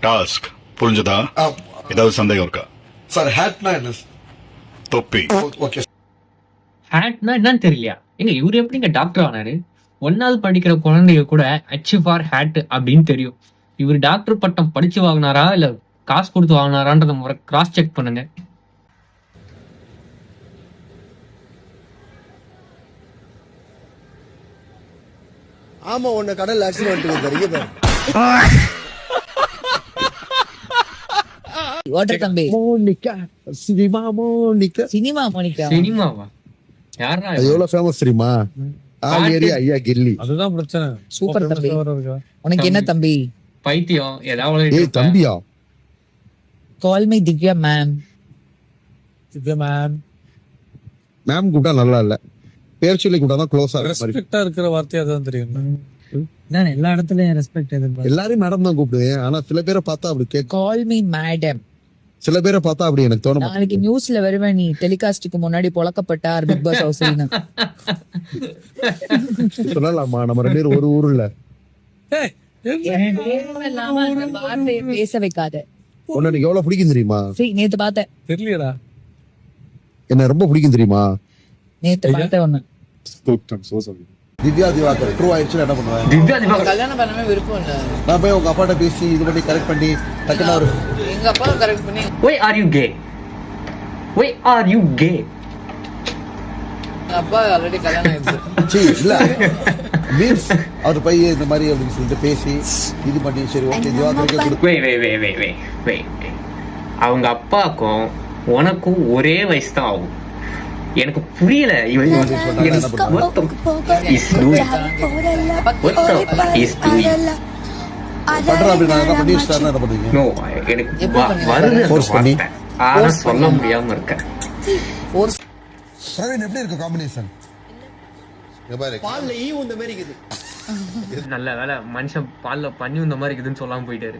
Task புரிஞ்சதா? ஏதாவது சந்தேகம் இருக்கா? சார் ஹேட்னா என்ன? தொப்பி. ஓகே. ஹேட்னா என்னன்னு தெரியலையா? எங்க இவரு எப்படிங்க டாக்டர் ஆனாரு? 1வது படிக்கிற குழந்தைங்க கூட H ஃபார் ஹேட் அப்படின்னு தெரியும். இவர் டாக்டர் பட்டம் படிச்சு வாங்கினாரா இல்ல காசு கொடுத்து வாங்கினாரான்றத முறை கிராஸ் செக் பண்ணுங்க. ஆமா, உன்ன கடல் ஆக்சிடென்ட் தெரியுது. வாட்டர் தம்பி Monica cinema Monica cinema Monica சினிமாவா? யாரா அது எவ்வளவு ஃபேமஸ் தெரியுமா? ஆலியரி ஐயா கில்லி. அதுதான் பிரச்சனை. சூப்பர் தம்பி. உனக்கு என்ன தம்பி பைத்தியம்? ஏதாவது ஏய் தம்பியா? Call me Divya ma'am. Divya ma'am. Ma'am கூப்பிட்டா நல்லா இல்ல, பேர் சொல்லி கூப்பிட்டா தான் க்ளோஸா இருக்கு. ரெஸ்பெக்டா இருக்கிற வார்த்தை அதான் தெரியும். நான் எல்லா இடத்துலயும் ரெஸ்பெக்ட் எதிர்பார்க்கிறேன். எல்லாரும் மேடம் தான் கூப்பிடுவேன், ஆனா சில பேரை பார்த்தா அப்படி கேட்க, கால் மீ மேடம். சில பேரை பார்த்தா அப்படி எனக்கு தோணும். நாளைக்கு நியூஸ்ல வருவேன், நீ டெலிகாஸ்டுக்கு முன்னாடி பொளக்கப்பட்டார் பிக் பாஸ் ஹவுஸ்ல. சொல்லலாமா? நம்ம 2 பேரும் ஒரு ஊர்ல. பேச வைக்காத. உன்னை எனக்கு எவ்வளவு பிடிக்கும் தெரியுமா? நேத்து பார்த்தேன். தெரியலடா. என்ன ரொம்ப பிடிக்கும் தெரியுமா? நேத்து பார்த்தேன் ஒண்ணு. திவ்யா திவாகர் ட்ரூ ஆயிடுச்சுன்னா என்ன பண்ணுவேன்? திவ்யா திவாகர் கல்யாணம் பண்ணவே விருப்பம் இல்ல. நான் போய் உங்க அப்பாட்ட பேசி இது பண்ணி கரெக்ட் பண்ணி டக்குன்னு ஒரு எங்க அப்பா கரெக்ட் பண்ணி Why are you gay? Why are you gay? அப்பா ஆல்ரெடி கல்யாணம் ஆயிடுச்சு. சீ இல்ல மீன்ஸ் அவர் போய் இந்த மாதிரி அப்படின்னு சொல்லிட்டு பேசி இது பண்ணி சரி ஓகே திவாகருக்கு கொடு. Wait. அவங்க அப்பாக்கும் உனக்கும் ஒரே வயசு தான் ஆகும். எனக்கு புரியல. சொல்ல முடியாம இருக்க. எப்படி இருக்கு காம்பினேஷன்? நல்ல வேலை மனுஷன் பால்ல பண்ணி இந்த மாதிரி இருக்குதுன்னு சொல்லாம போயிட்டாரு.